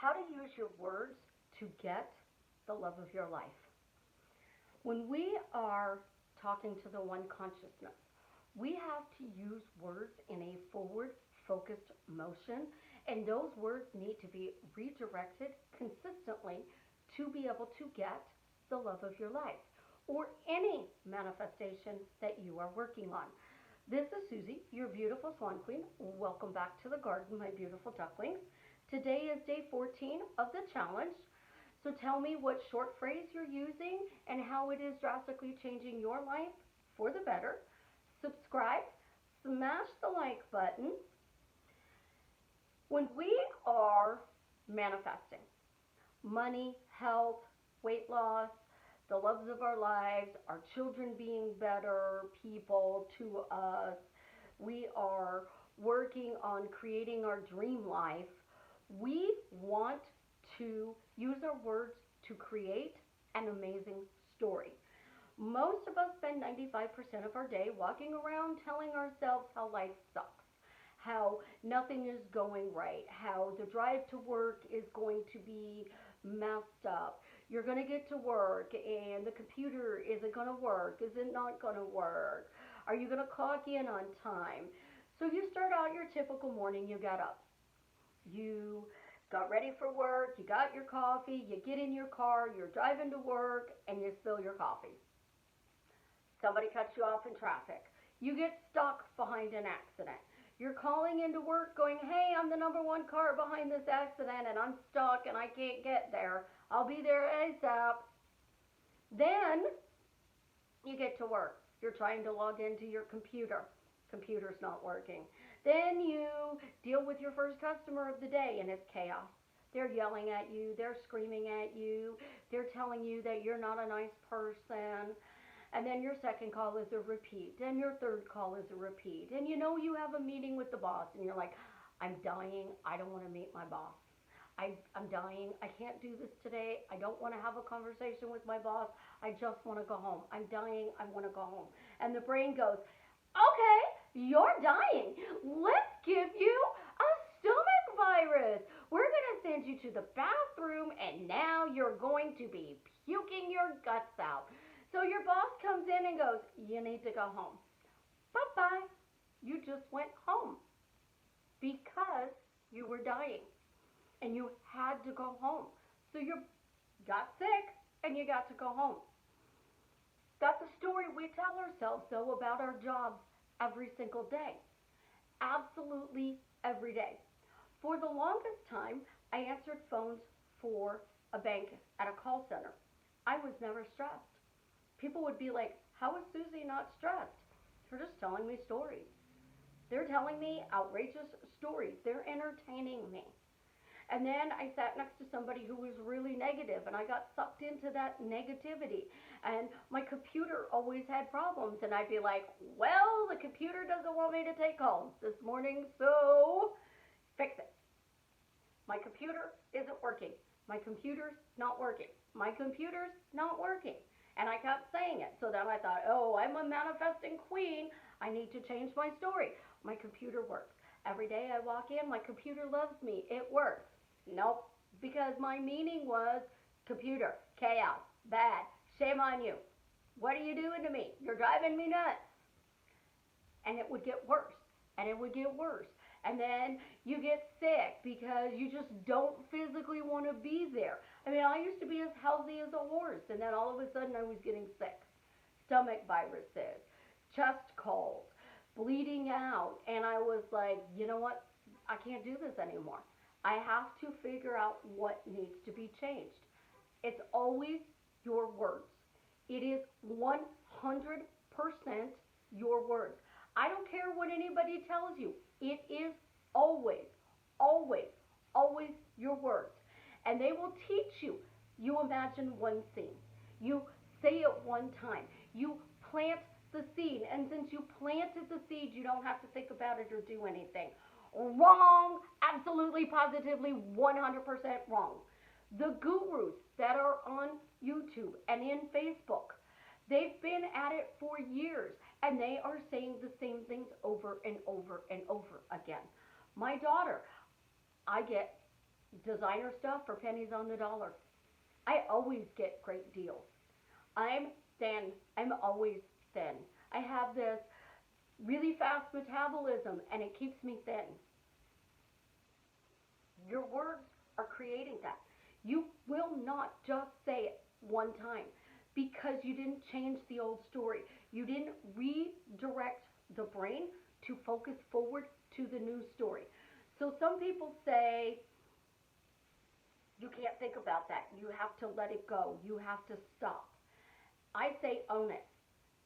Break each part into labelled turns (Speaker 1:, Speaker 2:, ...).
Speaker 1: how to use your words to get the love of your life. When we are talking to the one consciousness, we have to use words in a forward focused motion, and those words need to be redirected consistently to be able to get the love of your life or any manifestation that you are working on. This is Susie, your beautiful Swan Queen. Welcome back to the garden, my beautiful ducklings. Today is day 14 of the challenge. So tell me what short phrase you're using and how it is drastically changing your life for the better. Subscribe, smash the like button. When we are manifesting money, health, weight loss, the loves of our lives, our children being better people to us, we are working on creating our dream life, we want to use our words to create an amazing story. Most of us spend 95% of our day walking around telling ourselves how life sucks, how nothing is going right, how the drive to work is going to be messed up. You're going to get to work and the computer isn't going to work. Is it not going to work? Are you going to clock in on time? So you start out your typical morning. You got up. You got ready for work. You got your coffee. You get in your car. You're driving to work and you spill your coffee. Somebody cuts you off in traffic. You get stuck behind an accident. You're calling into work going, hey, I'm the number one car behind this accident and I'm stuck and I can't get there. I'll be there ASAP. Then you get to work. You're trying to log into your computer. Computer's not working. Then you deal with your first customer of the day and it's chaos. They're yelling at you. They're screaming at you. They're telling you that you're not a nice person. And then your second call is a repeat. And your third call is a repeat. And you know you have a meeting with the boss and you're like, I'm dying. I don't want to meet my boss. I'm dying. I can't do this today. I don't want to have a conversation with my boss. I just want to go home. I'm dying. I want to go home. And the brain goes, okay, you're dying. Let's give you a stomach virus. We're going to send you to the bathroom and now you're going to be puking your guts out. So your boss comes in and goes, you need to go home. Bye-bye. You just went home because you were dying and you had to go home. So you got sick and you got to go home. That's a story we tell ourselves, though, about our jobs every single day. Absolutely every day. For the longest time, I answered phones for a bank at a call center. I was never stressed. People would be like, how is Susie not stressed? They're just telling me stories. They're telling me outrageous stories. They're entertaining me. And then I sat next to somebody who was really negative, and I got sucked into that negativity. And my computer always had problems, and I'd be like, well, the computer doesn't want me to take calls this morning, so fix it. My computer isn't working. My computer's not working. My computer's not working. And I kept saying it. So then I thought, oh, I'm a manifesting queen. I need to change my story. My computer works. Every day I walk in, my computer loves me. It works. Nope. Because my meaning was computer, chaos, bad, shame on you. What are you doing to me? You're driving me nuts. And it would get worse. And it would get worse. And then you get sick because you just don't physically want to be there. I mean, I used to be as healthy as a horse, and then all of a sudden I was getting sick. Stomach viruses, chest colds, bleeding out, and I was like, you know what? I can't do this anymore. I have to figure out what needs to be changed. It's always your words. It is 100% your words. I don't care what anybody tells you. It is always, always, always your words. And they will teach you. You imagine one scene. You say it one time. You plant the seed. And since you planted the seed, you don't have to think about it or do anything. Wrong. Absolutely, positively, 100% wrong. The gurus that are on YouTube and in Facebook, they've been at it for years. And they are saying the same things over and over and over again. My daughter, I get Designer stuff for pennies on the dollar. I always get great deals. I'm thin. I'm always thin. I have this really fast metabolism and it keeps me thin. Your words are creating that. You will not just say it one time because you didn't change the old story. You didn't redirect the brain to focus forward to the new story. So some people say you can't think about that. You have to let it go. You have to stop. I say own it.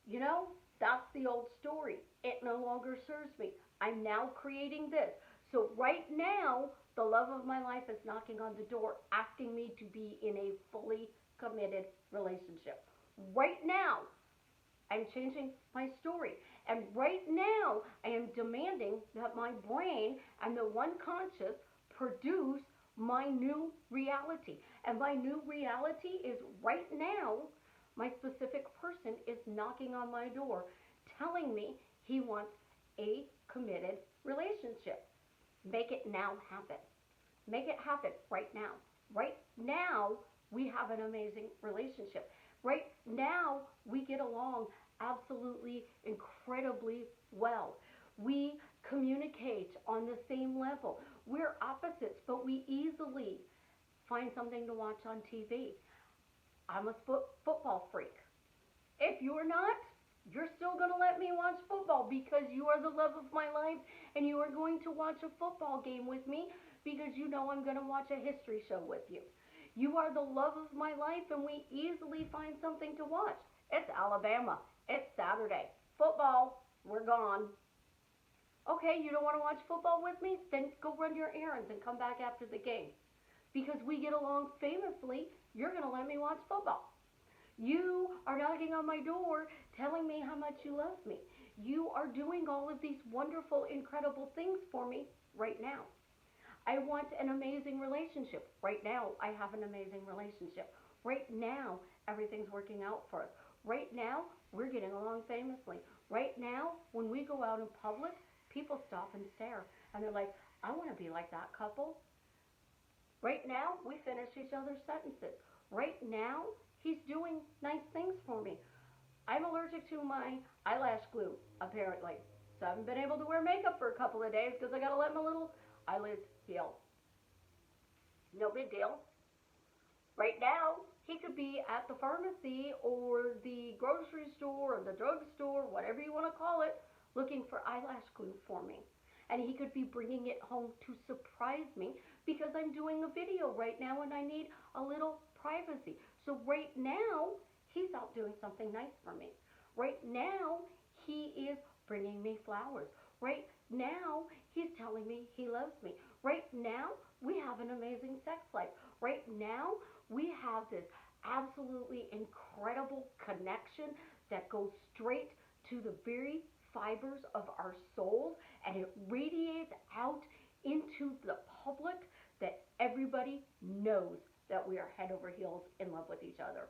Speaker 1: You know, that's the old story. It no longer serves me. I'm now creating this. So right now, the love of my life is knocking on the door, asking me to be in a fully committed relationship. Right now, I'm changing my story. And right now, I am demanding that my brain and the one conscious produce my new reality. And my new reality is right now, my specific person is knocking on my door, telling me he wants a committed relationship. Make it now happen. Make it happen right now. Right now, we have an amazing relationship. Right now, we get along absolutely incredibly well. We communicate on the same level. We're opposites, but we easily find something to watch on TV. I'm a football freak. If you're not, you're still going to let me watch football because you are the love of my life and you are going to watch a football game with me because you know I'm going to watch a history show with you. You are the love of my life and we easily find something to watch. It's Alabama. It's Saturday. Football. We're gone. Okay, you don't want to watch football with me? Then go run your errands and come back after the game. Because we get along famously, you're going to let me watch football. You are knocking on my door telling me how much you love me. You are doing all of these wonderful, incredible things for me right now. I want an amazing relationship. Right now, I have an amazing relationship. Right now, everything's working out for us. Right now, we're getting along famously. Right now, when we go out in public, people stop and stare. And they're like, I want to be like that couple. Right now, we finish each other's sentences. Right now, he's doing nice things for me. I'm allergic to my eyelash glue, apparently. So I haven't been able to wear makeup for a couple of days because I got to let my little eyelids heal. No big deal. Right now, he could be at the pharmacy or the grocery store or the drugstore, whatever you want to call it, looking for eyelash glue for me. And he could be bringing it home to surprise me because I'm doing a video right now and I need a little privacy. So right now, he's out doing something nice for me. Right now, he is bringing me flowers. Right now, he's telling me he loves me. Right now, we have an amazing sex life. Right now, we have this absolutely incredible connection that goes straight to the very fibers of our souls and it radiates out into the public that everybody knows that we are head over heels in love with each other.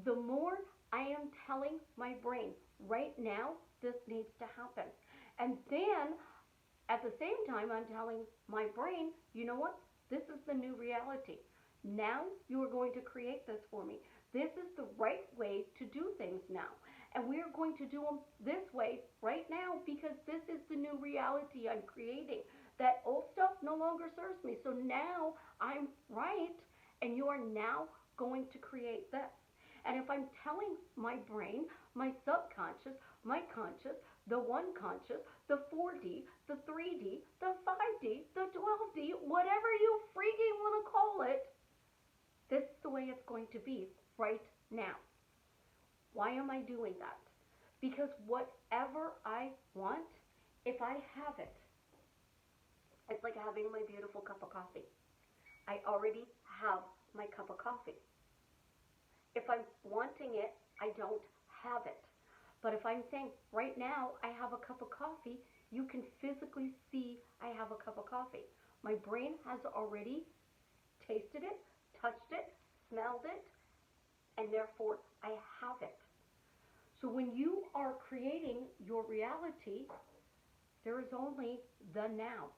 Speaker 1: The more I am telling my brain, right now, this needs to happen. And then at the same time, I'm telling my brain, you know what? This is the new reality. Now you are going to create this for me. This is the right way to do things now. And we are going to do them this way right now because this is the new reality I'm creating. That old stuff no longer serves me. So now I'm right and you are now going to create this. And if I'm telling my brain, my subconscious, my conscious, the one conscious, the 4D, the 3D, the 5D, the 12D, whatever you freaking want to call it, this is the way it's going to be right now. Why am I doing that? Because whatever I want, if I have it, it's like having my beautiful cup of coffee. I already have my cup of coffee. If I'm wanting it, I don't have it. But if I'm saying, right now, I have a cup of coffee, you can physically see I have a cup of coffee. My brain has already tasted it, touched it, smelled it, and therefore I have it. So when you are creating your reality, there is only the now.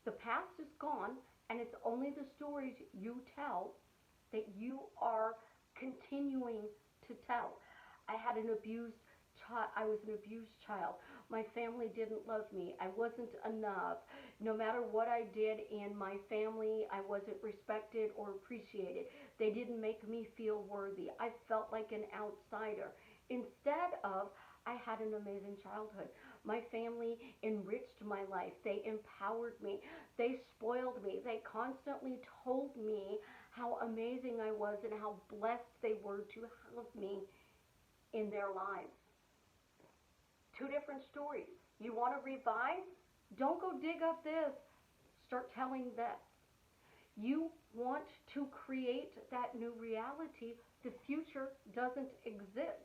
Speaker 1: The past is gone And it's only the stories you tell that you are continuing to tell. I was an abused child. My family didn't love me. I wasn't enough. No matter what I did in my family, I wasn't respected or appreciated. They didn't make me feel worthy. I felt like an outsider. Instead of, I had an amazing childhood. My family enriched my life. They empowered me. They spoiled me. They constantly told me how amazing I was and how blessed they were to have me in their lives. Two different stories. You want to revive? Don't go dig up this. Start telling this. You want to create that new reality. The future doesn't exist.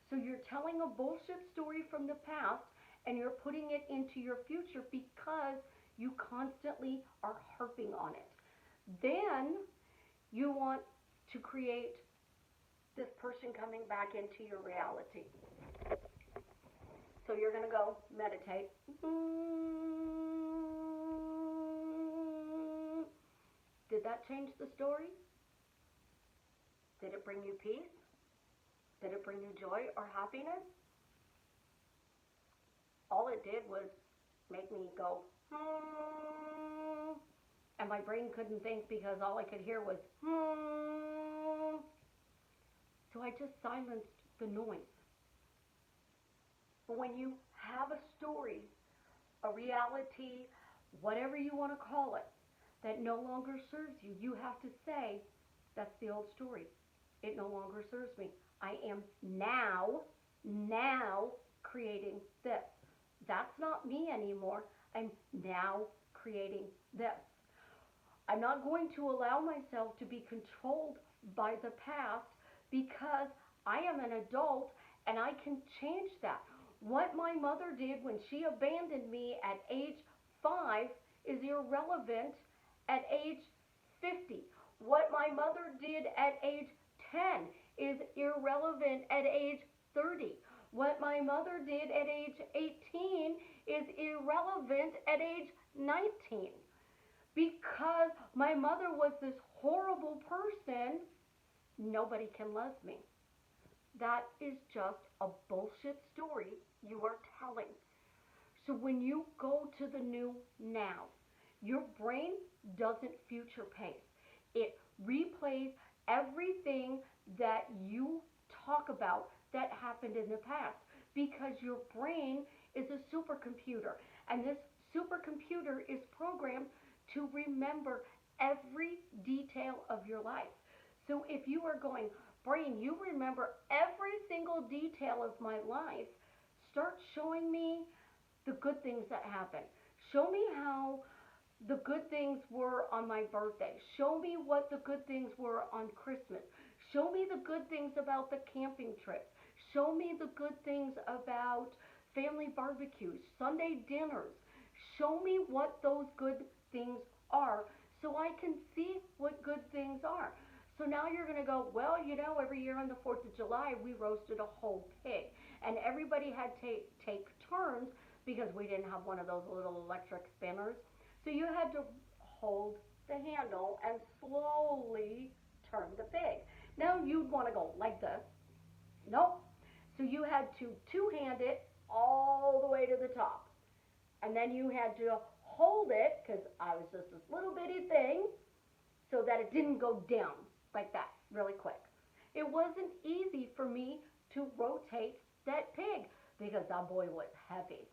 Speaker 1: So you're telling a bullshit story from the past and you're putting it into your future because you constantly are harping on it. Then you want to create this person coming back into your reality. So you're going to go meditate. Did that change the story? Did it bring you peace? Did it bring you joy or happiness? All it did was make me go, and my brain couldn't think because all I could hear was, So I just silenced the noise. But when you have a story, a reality, whatever you want to call it, that no longer serves you, you have to say, that's the old story. It no longer serves me. I am now creating this. That's not me anymore. I'm now creating this. I'm not going to allow myself to be controlled by the past because I am an adult and I can change that. What my mother did when she abandoned me at age 5 is irrelevant at age 50. What my mother did at age 10 is irrelevant at age 30. What my mother did at age 18 is irrelevant at age 19. Because my mother was this horrible person, nobody can love me. That is just a bullshit story you are telling. So when you go to the new now, your brain doesn't future pace. It replays everything that you talk about that happened in the past because your brain is a supercomputer, and this supercomputer is programmed to remember every detail of your life. So if you are going, brain, you remember every single detail of my life, start showing me the good things that happened. Show me how the good things were on my birthday. Show me what the good things were on Christmas. Show me the good things about the camping trips. Show me the good things about family barbecues, Sunday dinners. Show me what those good things are so I can see what good things are. So now you're going to go, well, every year on the 4th of July, we roasted a whole pig. And everybody had to take turns because we didn't have one of those little electric spinners. So you had to hold the handle and slowly turn the pig. Now you'd want to go like this. Nope. So you had to two-hand it all the way to the top. And then you had to hold it, because I was just this little bitty thing, so that it didn't go down like that really quick. It wasn't easy for me to rotate that pig because that boy was heavy.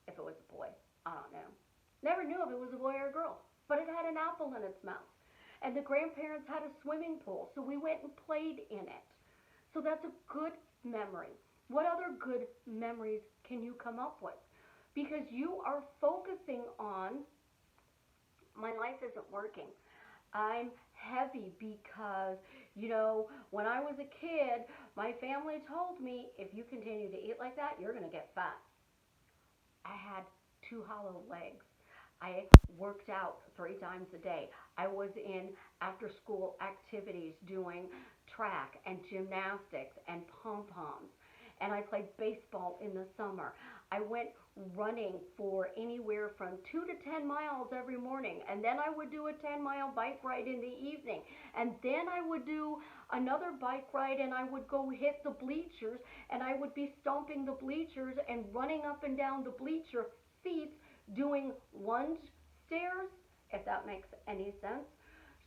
Speaker 1: If it was a boy, I don't know. Never knew if it was a boy or a girl, but it had an apple in its mouth. And the grandparents had a swimming pool, so we went and played in it. So that's a good memory. What other good memories can you come up with? Because you are focusing on, my life isn't working. I'm heavy because, when I was a kid, my family told me if you continue to eat like that, you're going to get fat. I had two hollow legs. I worked out 3 times a day. I was in after school activities doing track and gymnastics and pom-poms. And I played baseball in the summer. I went running for anywhere from 2 to 10 miles every morning, and then I would do a 10-mile bike ride in the evening, and then I would do another bike ride, and I would go hit the bleachers, and I would be stomping the bleachers and running up and down the bleacher seats doing lunge stairs, if that makes any sense.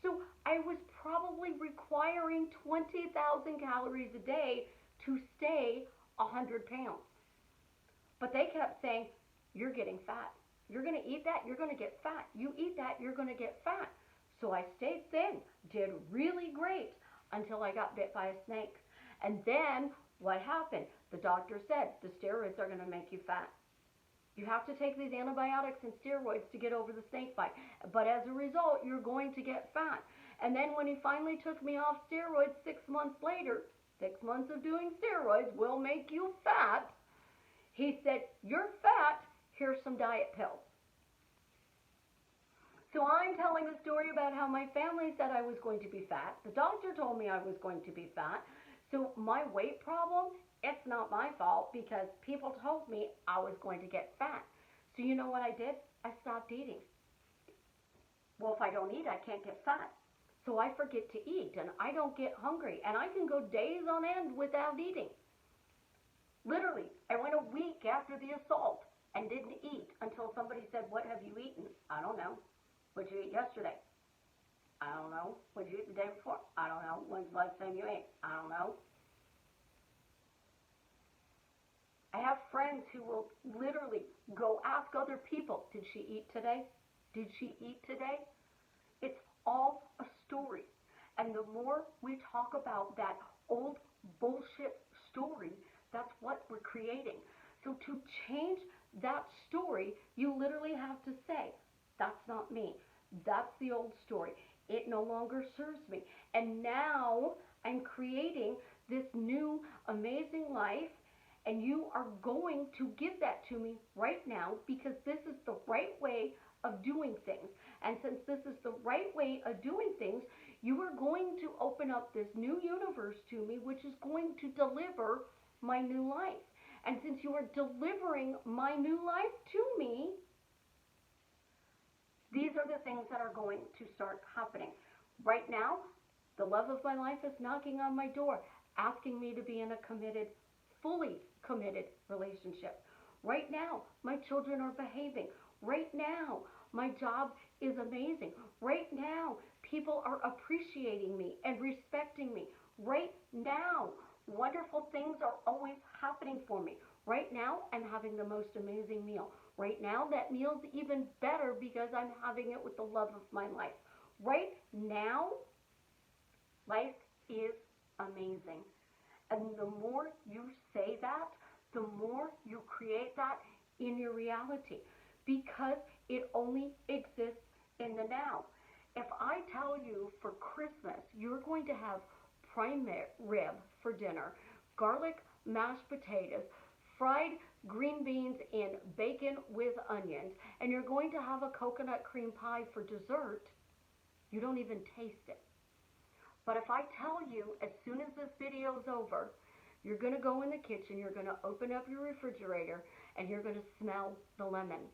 Speaker 1: So I was probably requiring 20,000 calories a day to stay 100 pounds. But they kept saying, you're getting fat. You're going to eat that, you're going to get fat. You eat that, you're going to get fat. So I stayed thin, did really great until I got bit by a snake. And then what happened? The doctor said the steroids are going to make you fat. You have to take these antibiotics and steroids to get over the snake bite. But as a result, you're going to get fat. And then when he finally took me off steroids 6 months later, 6 months of doing steroids will make you fat. He said, you're fat, here's some diet pills. So I'm telling a story about how my family said I was going to be fat. The doctor told me I was going to be fat. So my weight problem, it's not my fault because people told me I was going to get fat. So you know what I did? I stopped eating. Well, if I don't eat, I can't get fat. So I forget to eat and I don't get hungry and I can go days on end without eating. Literally, I went a week after the assault and didn't eat until somebody said, what have you eaten? I don't know. What did you eat yesterday? I don't know. What did you eat the day before? I don't know. When's the last time you ate? I don't know. I have friends who will literally go ask other people, did she eat today? Did she eat today? It's all a story. And the more we talk about that old bullshit story, that's what we're creating. So to change that story, you literally have to say, that's not me. That's the old story. It no longer serves me. And now I'm creating this new amazing life, and you are going to give that to me right now because this is the right way of doing things. And since this is the right way of doing things, you are going to open up this new universe to me, which is going to deliver my new life. And since you are delivering my new life to me, these are the things that are going to start happening. Right now, the love of my life is knocking on my door, asking me to be in a committed, fully committed relationship. Right now, my children are behaving. Right now, my job is amazing. Right now, people are appreciating me and respecting me. Right now, wonderful things are always happening for me. Right now, I'm having the most amazing meal. Right now, that meal's even better because I'm having it with the love of my life. Right now, life is amazing. And the more you say that, the more you create that in your reality because it only exists in the now. If I tell you for Christmas, you're going to have prime rib for dinner, garlic mashed potatoes, fried green beans and bacon with onions, and you're going to have a coconut cream pie for dessert, you don't even taste it. But if I tell you as soon as this video is over, you're going to go in the kitchen, you're going to open up your refrigerator, and you're going to smell the lemon.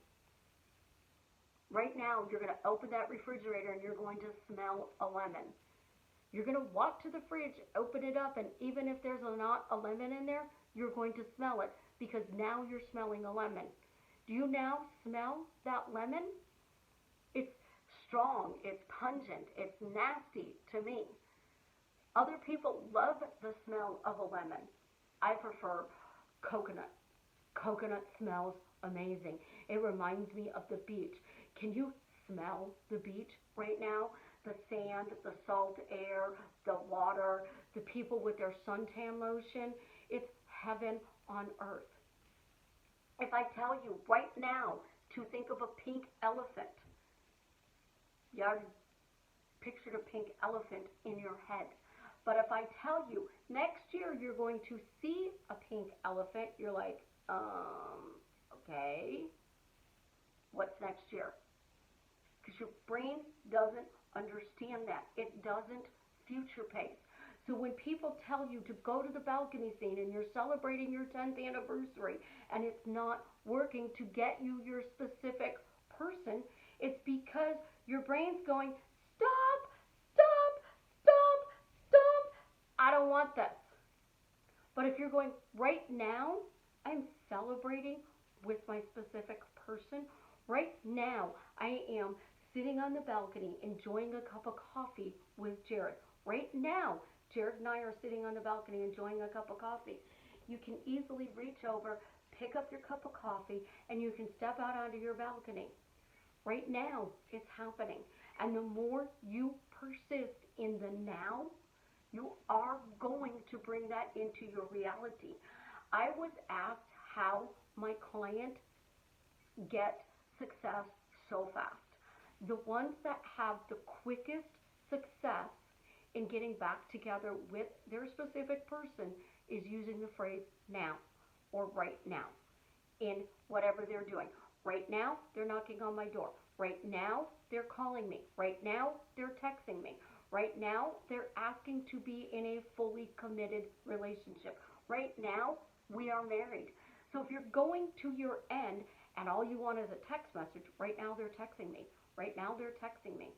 Speaker 1: Right now, you're going to open that refrigerator and you're going to smell a lemon. You're going to walk to the fridge, open it up, and even if there's not a lemon in there, you're going to smell it because now you're smelling a lemon. Do you now smell that lemon? It's strong, it's pungent, it's nasty to me. Other people love the smell of a lemon. I prefer coconut. Coconut smells amazing. It reminds me of the beach. Can you smell the beach right now? The sand, the salt air, the water, the people with their suntan lotion. It's heaven on earth. If I tell you right now to think of a pink elephant, you already pictured a pink elephant in your head. But if I tell you next year you're going to see a pink elephant, you're like, okay, what's next year? Because your brain doesn't understand that. It doesn't future pace. So when people tell you to go to the balcony scene and you're celebrating your 10th anniversary and it's not working to get you your specific person, it's because your brain's going, stop, stop, stop, stop. I don't want this. But if you're going, right now, I'm celebrating with my specific person. Right now, I am sitting on the balcony enjoying a cup of coffee with Jared. Right now, Jared and I are sitting on the balcony enjoying a cup of coffee. You can easily reach over, pick up your cup of coffee, and you can step out onto your balcony. Right now, it's happening. And the more you persist in the now, you are going to bring that into your reality. I was asked how my client get success so fast. The ones that have the quickest success in getting back together with their specific person is using the phrase now or right now in whatever they're doing. Right now, they're knocking on my door. Right now, they're calling me. Right now, they're texting me. Right now, they're asking to be in a fully committed relationship. Right now, we are married. So if you're going to your end and all you want is a text message, right now they're texting me. Right now they're texting me.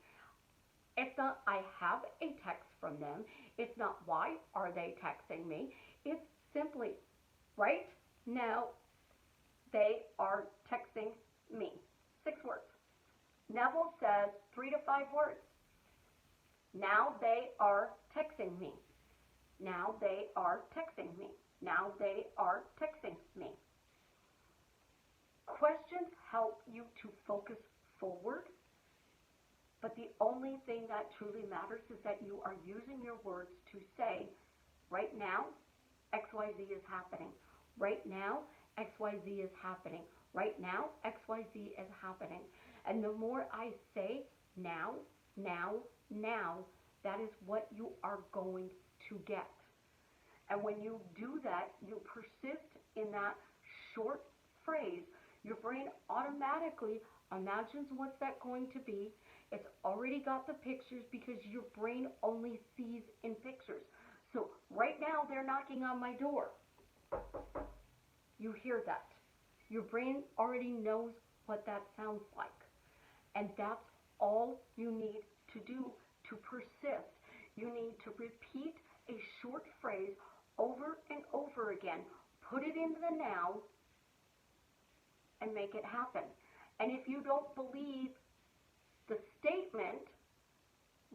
Speaker 1: It's not I have a text from them. It's not why are they texting me. It's simply right now they are texting me. 6 words. Neville says 3 to 5 words. Now they are texting me. Now they are texting me. Now they are texting me. Questions help you to focus forward, but the only thing that truly matters is that you are using your words to say, right now, XYZ is happening. Right now, XYZ is happening. Right now, XYZ is happening. And the more I say now, now, now, that is what you are going to get. And when you do that, you persist in that short phrase, your brain automatically imagines what's that going to be. It's already got the pictures because your brain only sees in pictures. So right now they're knocking on my door. You hear that. Your brain already knows what that sounds like. And that's all you need to do to persist. You need to repeat a short phrase over and over again. Put it into the now and make it happen. And if you don't believe the statement,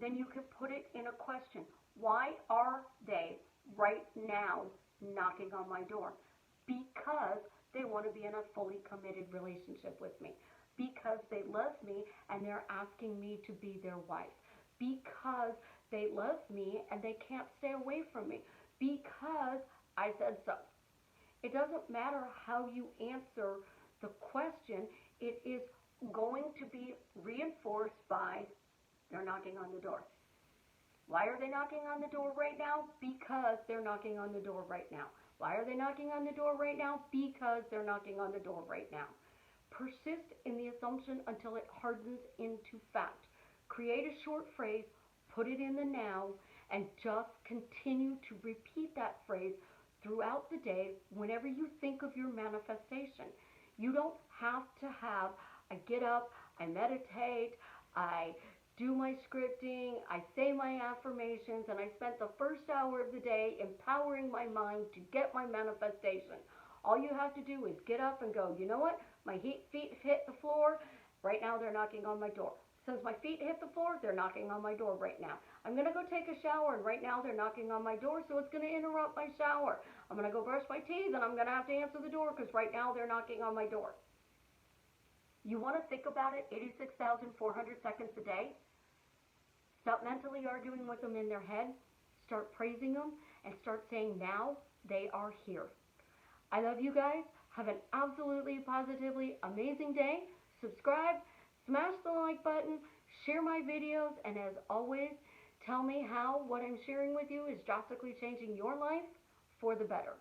Speaker 1: then you can put it in a question. Why are they right now knocking on my door? Because they want to be in a fully committed relationship with me. Because they love me and they're asking me to be their wife. Because they love me and they can't stay away from me. Because I said so. It doesn't matter how you answer the question, it is going to be reinforced by they're knocking on the door. Why are they knocking on the door right now? Because they're knocking on the door right now. Why are they knocking on the door right now? Because they're knocking on the door right now. Persist in the assumption until it hardens into fact. Create a short phrase, put it in the now, and just continue to repeat that phrase throughout the day whenever you think of your manifestation. You don't have to have, I get up, I meditate, I do my scripting, I say my affirmations, and I spent the first hour of the day empowering my mind to get my manifestation. All you have to do is get up and go, you know what? My feet hit the floor. Right now they're knocking on my door. Since my feet hit the floor, they're knocking on my door right now. I'm going to go take a shower, and right now they're knocking on my door, so it's going to interrupt my shower. I'm going to go brush my teeth, and I'm going to have to answer the door because right now they're knocking on my door. You want to think about it 86,400 seconds a day? Stop mentally arguing with them in their head. Start praising them, and start saying, now they are here. I love you guys. Have an absolutely, positively amazing day. Subscribe, smash the like button, share my videos, and as always, tell me how what I'm sharing with you is drastically changing your life for the better.